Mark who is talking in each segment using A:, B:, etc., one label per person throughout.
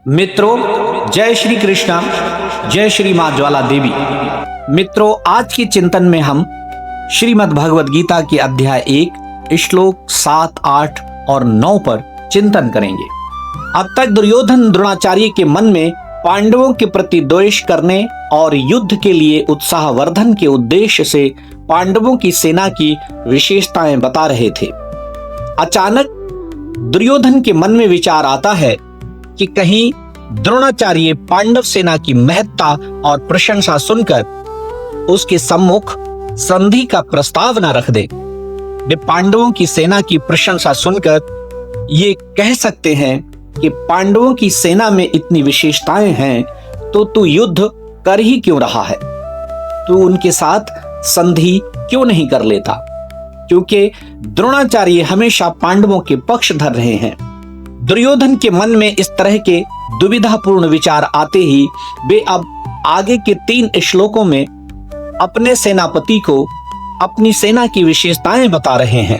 A: मित्रों, जय श्री कृष्णा, जय श्री मां ज्वाला देवी। मित्रों, आज के चिंतन में हम श्रीमद् भगवद गीता के अध्याय 1 श्लोक 7, 8 और 9 पर चिंतन करेंगे। अब तक दुर्योधन द्रोणाचार्य के मन में पांडवों के प्रति द्वेष करने और युद्ध के लिए उत्साहवर्धन के उद्देश्य से पांडवों की सेना की विशेषताएं बता रहे थे। अचानक दुर्योधन के मन में विचार आता है कि कहीं द्रोणाचार्य पांडव सेना की महत्ता और प्रशंसा सुनकर उसके सम्मुख संधि का प्रस्ताव न रख दे। वे पांडवों की सेना की प्रशंसा सुनकर ये कह सकते हैं कि पांडवों की सेना में इतनी विशेषताएं हैं तो तू युद्ध कर ही क्यों रहा है, तू उनके साथ संधि क्यों नहीं कर लेता। क्योंकि द्रोणाचार्य हमेशा पांडवों के पक्ष धर रहे हैं। दुर्योधन के मन में इस तरह के दुविधापूर्ण विचार आते ही वे अब आगे के 3 श्लोकों में अपने सेनापति को अपनी सेना की विशेषताएं बता रहे हैं।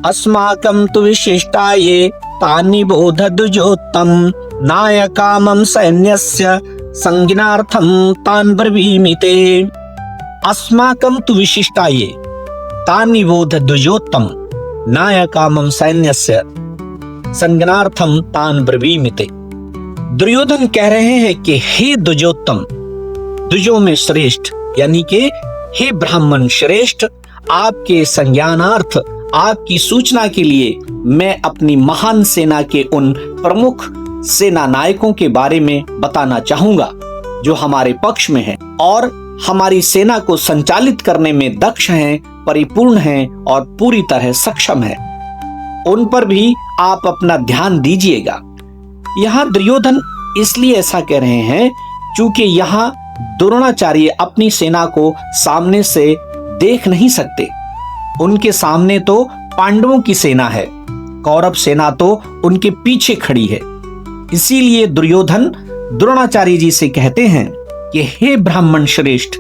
A: अस्माकं तु विशिष्टाये तानि बोधद्विजोत्तम नायकामं सैन्यस्य संज्ञार्थं तान् ब्रवीमि ते। अस्माकं तु विशिष्टाये तानि बोधद्विजोत्तम नायकामं सैन्यस्य संज्ञार्थम तान ब्रवीमि ते। दुर्योधन कह रहे हैं कि हे द्विजोत्तम, द्विजों में श्रेष्ठ यानी कि हे ब्राह्मण श्रेष्ठ, आपके संज्ञानार्थ, आपकी सूचना के लिए मैं अपनी महान सेना के उन प्रमुख सेना नायकों के बारे में बताना चाहूंगा जो हमारे पक्ष में हैं और हमारी सेना को संचालित करने में दक्ष हैं, परिपूर्ण हैं और पूरी तरह सक्षम हैं। उन पर भी आप अपना ध्यान दीजिएगा। यहाँ दुर्योधन इसलिए ऐसा कह रहे हैं क्योंकि यहाँ द्रोणाचार्य अपनी सेना को सामने से देख नहीं सकते। उनके सामने तो पांडवों की सेना है, कौरव सेना तो उनके पीछे खड़ी है। इसीलिए दुर्योधन द्रोणाचार्य जी से कहते हैं कि हे ब्राह्मण श्रेष्ठ,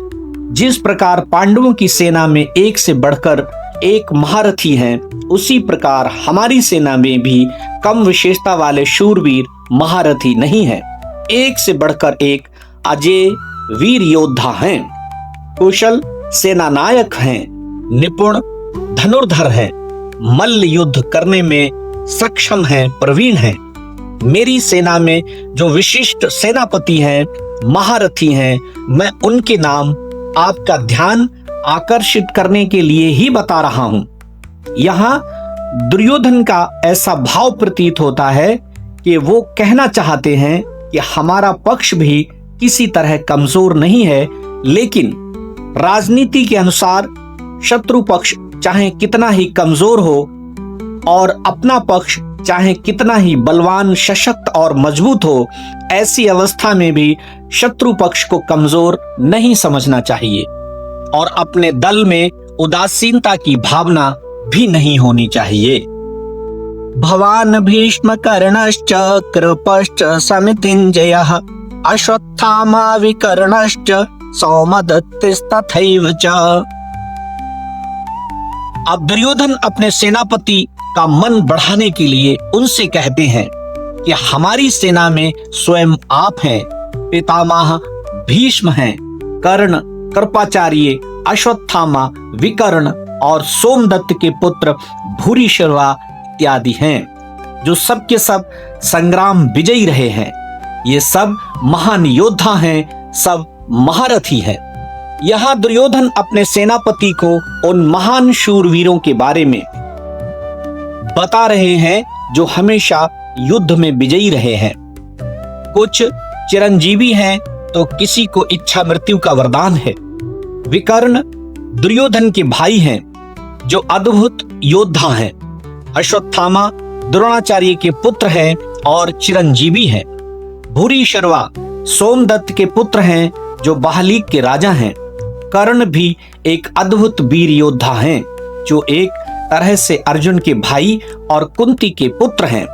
A: जिस प्रकार पांडवों की सेना में एक से बढ़कर एक महारथी हैं, उसी प्रकार हमारी सेना में भी कम विशेषता वाले शूरवीर महारथी नहीं हैं। एक से बढ़कर एक अजय वीर योद्धा हैं, कुशल सेना नायक हैं, निपुण धनुर्धर हैं, मल्ल युद्ध करने में सक्षम हैं, प्रवीण हैं। मेरी सेना में जो विशिष्ट सेनापति हैं, महारथी हैं, मैं उनके नाम आपका ध्यान आकर्षित करने के लिए ही बता रहा हूं। यहां दुर्योधन का ऐसा भाव प्रतीत होता है कि वो कहना चाहते हैं कि हमारा पक्ष भी किसी तरह कमजोर नहीं है, लेकिन राजनीति के अनुसार शत्रु पक्ष चाहे कितना ही कमजोर हो और अपना पक्ष चाहे कितना ही बलवान, सशक्त और मजबूत हो, ऐसी अवस्था में भी शत्रु पक्ष को कमजोर नहीं समझना चाहिए और अपने दल में उदासीनता की भावना भी नहीं होनी चाहिए। भवान भीष्म कर्णश्च कृपश्च समितिञ्जयः अश्वत्थामा विकर्णश्च सौमदत्तिस्तथैव च। अब दुर्योधन अपने सेनापति का मन बढ़ाने के लिए उनसे कहते हैं कि हमारी सेना में स्वयं आप हैं, पितामह भीष्म हैं, कर्ण, कृपाचार्य, अश्वत्थामा, विकर्ण और सोमदत्त के पुत्र भूरिश्रवा इत्यादि हैं, जो सब के सब संग्राम विजयी रहे हैं। ये सब महान योद्धा हैं, सब महारथी हैं। यहाँ दुर्योधन अपने सेनापति को उन महान शूरवीरों के बारे में बता रहे हैं जो हमेशा युद्ध में विजयी रहे हैं। कुछ चिरंजीवी हैं तो किसी को इच्छा मृत्यु का वरदान है। विकर्ण दुर्योधन के भाई हैं जो अद्भुत योद्धा हैं। अश्वत्थामा द्रोणाचार्य के पुत्र हैं और चिरंजीवी हैं। भूरिश्रवा सोमदत्त के पुत्र हैं जो बाहलीक के राजा हैं। कर्ण भी एक अद्भुत वीर योद्धा हैं जो एक तरह से अर्जुन के भाई और कुंती के पुत्र हैं,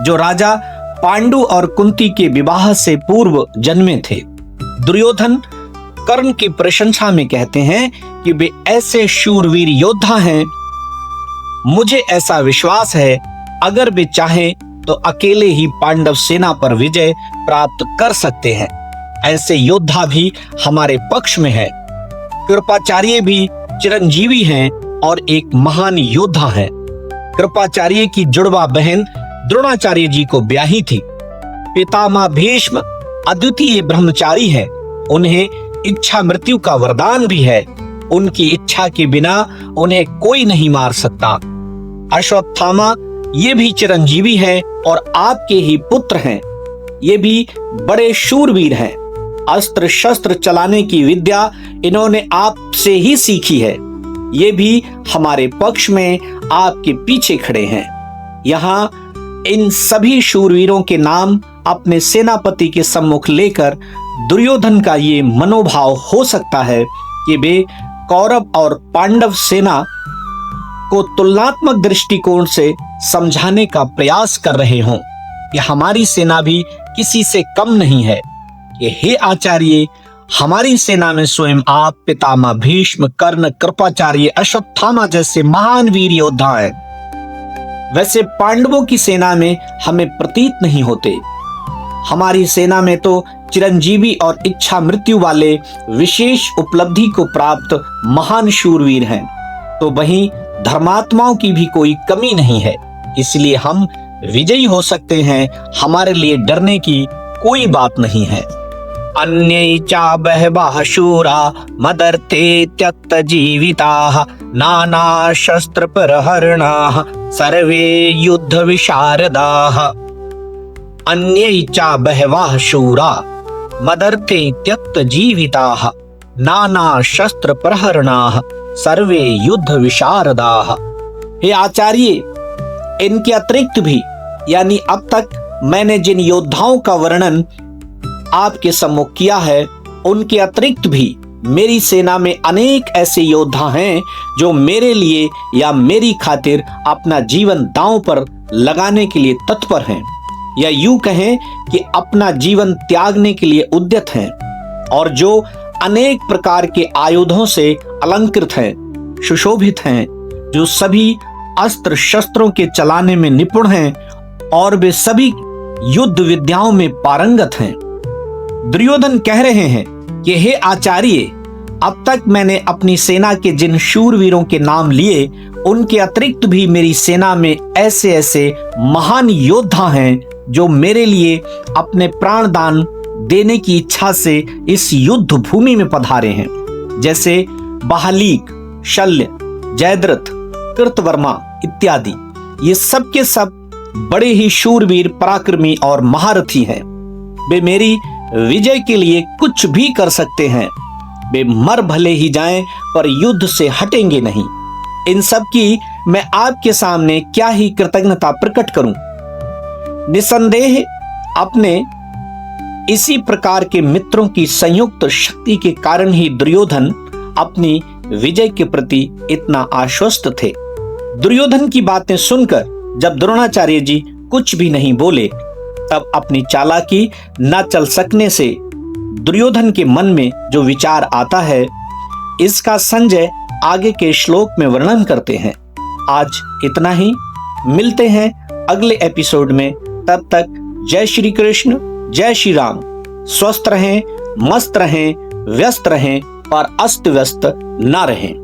A: जो राजा पांडु और कुंती के विवाह से पूर्व जन्मे थे। दुर्योधन कर्ण की प्रशंसा में कहते हैं कि वे ऐसे शूरवीर योद्धा हैं, मुझे ऐसा विश्वास है अगर वे चाहें तो अकेले ही पांडव सेना पर विजय प्राप्त कर सकते हैं। ऐसे योद्धा भी हमारे पक्ष में है। कृपाचार्य भी चिरंजीवी हैं और एक महान योद्धा है। कृपाचार्य की जुड़वा बहन द्रोणाचार्य जी को ब्याही थी। पितामह भीष्म अद्वितीय ब्रह्मचारी है। उन्हें इच्छा मृत्यु का वरदान भी है। उनकी इच्छा के बिना उन्हें कोई नहीं मार सकता। अश्वत्थामा ये भी चिरंजीवी है और आपके ही पुत्र हैं। ये भी बड़े शूरवीर हैं। अस्त्र शस्त्र चलाने की विद्या इन्होंने आपसे ही सीखी है। ये भी हमारे पक्ष में आपके पीछे खड़े हैं। यहाँ इन सभी शूरवीरों के नाम अपने सेनापति के सम्मुख लेकर दुर्योधन का ये मनोभाव हो सकता है कि वे कौरव और पांडव सेना को तुलनात्मक दृष्टिकोण से समझाने का प्रयास कर रहे हों कि हमारी सेना भी किसी से कम नहीं है। कि हे आचार्य, हमारी सेना में स्वयं आप, पितामह भीष्म, कर्ण, कृपाचार्य, अश्वत्थामा जैसे महान वीर योद्धा हैं। वैसे पांडवों की सेना में हमें प्रतीत नहीं होते। हमारी सेना में तो चिरंजीवी और इच्छा मृत्यु वाले विशेष उपलब्धि को प्राप्त महान शूरवीर हैं। तो वहीं धर्मात्माओं की भी कोई कमी नहीं है। इसलिए हम विजयी हो सकते हैं। हमारे लिए डरने की कोई बात नहीं है। अन्ये चा बहवः शूरा मदर्थे त्यक्त जीविताः नाना शस्त्र प्रहरणाः सर्वे युद्ध विशारदाः। अन्ये चा बहवः शूरा मदर्थे त्यक्त जीविताः नाना शस्त्र प्रहरणाः सर्वे युद्ध विशारदाः। हे आचार्य, इनके अतिरिक्त भी, यानी अब तक मैंने जिन योद्धाओं का वर्णन आपके सम्मुख किया है, उनके अतिरिक्त भी मेरी सेना में अनेक ऐसे योद्धा हैं जो मेरे लिए या मेरी खातिर अपना जीवन दांव पर लगाने के लिए तत्पर हैं, या यूं कहें कि अपना जीवन त्यागने के लिए उद्यत हैं, और जो अनेक प्रकार के आयुधों से अलंकृत हैं, सुशोभित हैं, जो सभी अस्त्र शस्त्रों के चलाने में निपुण हैं और वे सभी युद्ध विद्याओं में पारंगत हैं। दुर्योधन कह रहे हैं कि हे आचार्य, अब तक मैंने अपनी सेना के जिन शूरवीरों के नाम लिए, उनके अतिरिक्त भी मेरी सेना में ऐसे ऐसे महान योद्धा हैं जो मेरे लिए अपने प्राण दान देने की इच्छा से इस युद्ध भूमि में पधारे हैं। जैसे बहालीक, शल्य, जयद्रथ, कृतवर्मा इत्यादि। ये सब के सब बड़े ही शूरवीर, पराक्रमी और महारथी हैं। वे मेरी विजय के लिए कुछ भी कर सकते हैं। वे मर भले ही जाएं, पर युद्ध से हटेंगे नहीं। इन सब की मैं आपके सामने क्या ही कृतज्ञता प्रकट करूं। निसंदेह अपने इसी प्रकार के मित्रों की संयुक्त शक्ति के कारण ही दुर्योधन अपनी विजय के प्रति इतना आश्वस्त थे। दुर्योधन की बातें सुनकर जब द्रोणाचार्य जी कुछ भी नहीं बोले, तब अपनी चालाकी न चल सकने से दुर्योधन के मन में जो विचार आता है, इसका संजय आगे के श्लोक में वर्णन करते हैं। आज इतना ही। मिलते हैं अगले एपिसोड में। तब तक जय श्री कृष्ण, जय श्री राम। स्वस्थ रहें, मस्त रहें, व्यस्त रहें और अस्त व्यस्त ना रहें।